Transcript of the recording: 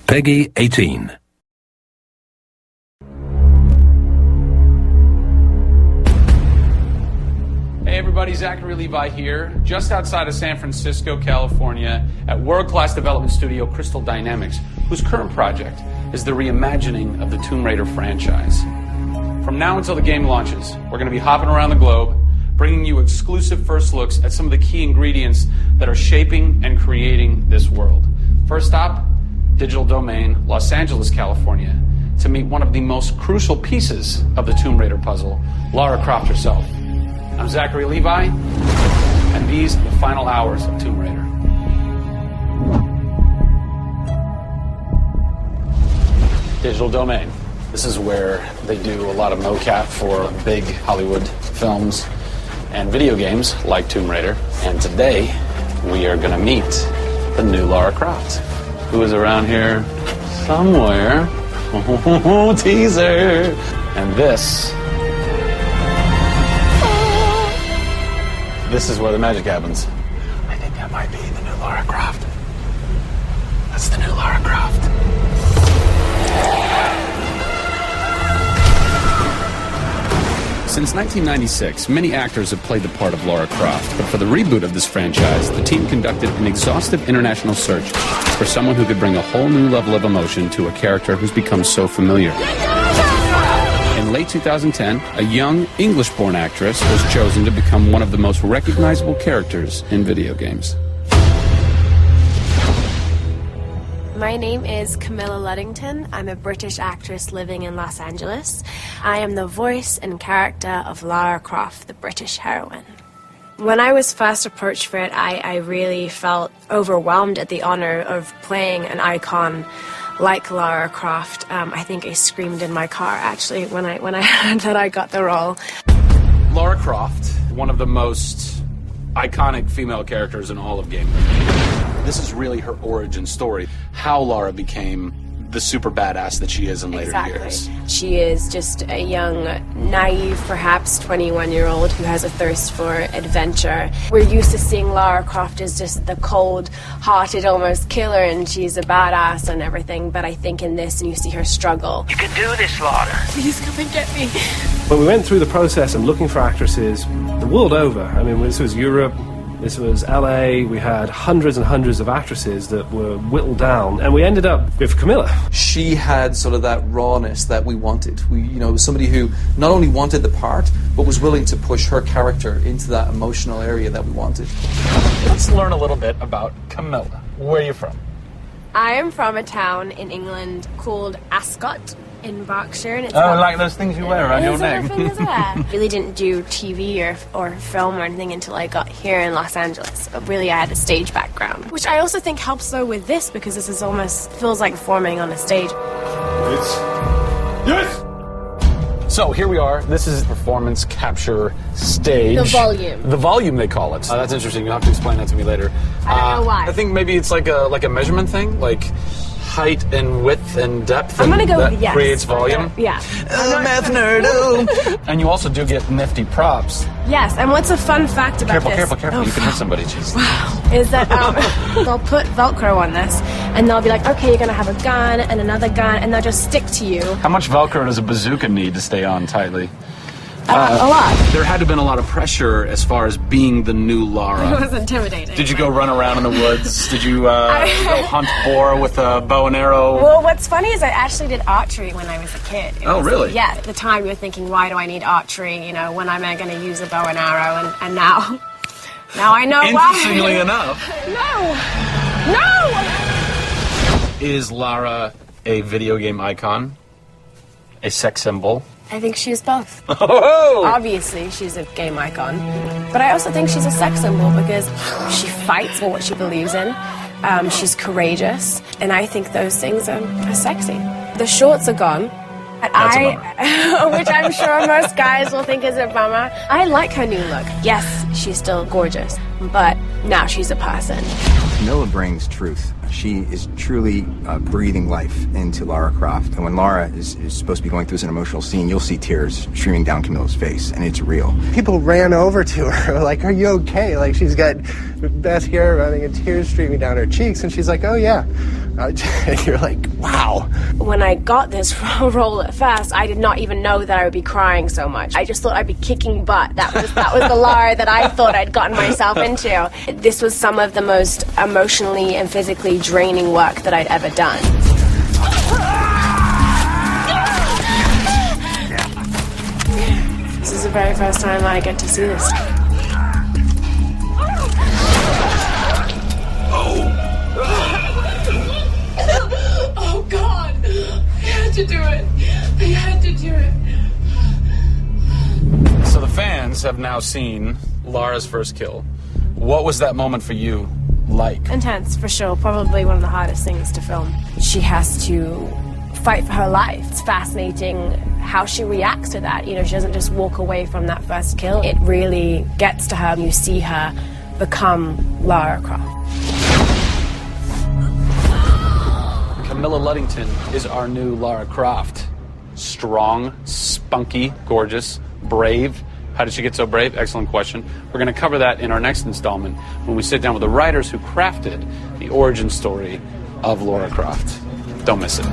Peggy 18. Hey everybody, Zachary Levi here, just outside of San Francisco, California, at world-class development studio Crystal Dynamics, whose current project is the reimagining of the Tomb Raider franchise. From now until the game launches, we're going to be hopping around the globe, bringing you exclusive first looks at some of the key ingredients that are shaping and creating this world. First stop, Digital Domain, Los Angeles, California, to meet one of the most crucial pieces of the Tomb Raider puzzle, Lara Croft herself. I'm Zachary Levi, and these are the final hours of Tomb Raider. Digital Domain. This is where they do a lot of mocap for big Hollywood films and video games like Tomb Raider. And today, we are going to meet the new Lara Croft, who is around here somewhere. Teaser! And this is where the magic happens. I think that might be the new Lara Croft. That's the new Lara Croft. Since 1996, many actors have played the part of Lara Croft, but for the reboot of this franchise, the team conducted an exhaustive international search for someone who could bring a whole new level of emotion to a character who's become so familiar. In late 2010, a young English-born actress was chosen to become one of the most recognizable characters in video games. My name is Camilla Luddington. I'm a British actress living in Los Angeles. I am the voice and character of Lara Croft, the British heroine. When I was first approached for it, I really felt overwhelmed at the honor of playing an icon like Lara Croft. I think I screamed in my car, actually, when I heard that I got the role. Lara Croft, one of the most iconic female characters in all of gaming. This is really her origin story, how Lara became the super badass that she is in later years. She is just a young, naive, perhaps 21-year-old who has a thirst for adventure. We're used to seeing Lara Croft as just the cold-hearted, almost killer, and she's a badass and everything, but I think in this, you see her struggle. You can do this, Lara. Please come and get me. When we went through the process of looking for actresses the world over, I mean, this was Europe, this was LA, we had hundreds and hundreds of actresses that were whittled down, and we ended up with Camilla. She had sort of that rawness that we wanted. It was somebody who not only wanted the part, but was willing to push her character into that emotional area that we wanted. Let's learn a little bit about Camilla. Where are you from? I am from a town in England called Ascot in Berkshire. And it's like those things you wear around your neck. Really didn't do TV or film or anything until I got here in Los Angeles. But really, I had a stage background, which I also think helps though with this because this is almost feels like performing on a stage. Yes! So here we are. This is performance capture stage. The volume. The volume, they call it. That's interesting. You'll have to explain that to me later. I don't know why. I think maybe it's like a measurement thing, like height and width and depth. I'm gonna go with yes. Creates volume. Yeah. Math nerd. And you also do get nifty props. Yes. And what's a fun fact about this? Careful. You can hit somebody. Jeez. Wow. Is that they'll put Velcro on this, and they'll be like, okay, you're gonna have a gun and another gun, and they'll just stick to you. How much Velcro does a bazooka need to stay on tightly? A lot. There had to have been a lot of pressure as far as being the new Lara. It was intimidating. Did you go run around in the woods? Did you go hunt boar with a bow and arrow? Well, what's funny is I actually did archery when I was a kid. Really? Yeah. At the time, you were thinking, why do I need archery? When am I going to use a bow and arrow? And now I know why. Interestingly enough. No! Is Lara a video game icon? A sex symbol? I think she's both. Oh! Obviously, she's a game icon. But I also think she's a sex symbol because she fights for what she believes in. She's courageous. And I think those things are sexy. The shorts are gone. That's a bummer. Which I'm sure most guys will think is a bummer. I like her new look. Yes, she's still gorgeous. But now she's a person. Camilla brings truth. She is truly breathing life into Lara Croft. And when Lara is supposed to be going through an emotional scene, you'll see tears streaming down Camilla's face, and it's real. People ran over to her, like, are you okay? Like, she's got Beth here running and tears streaming down her cheeks, and she's like, oh yeah, And you're like, wow. When I got this role at first, I did not even know that I would be crying so much. I just thought I'd be kicking butt. That was the Lara that I thought I'd gotten myself into. This was some of the most emotionally and physically draining work that I'd ever done. This is the very first time I get to see this. Oh God! I had to do it. I had to do it. So the fans have now seen Lara's first kill. What was that moment for you like? Intense, for sure. Probably one of the hardest things to film. She has to fight for her life. It's fascinating how she reacts to that. You know, she doesn't just walk away from that first kill. It really gets to her. You see her become Lara Croft. Camilla Luddington is our new Lara Croft. Strong, spunky, gorgeous, brave. How did she get so brave? Excellent question. We're going to cover that in our next installment when we sit down with the writers who crafted the origin story of Lara Croft. Don't miss it.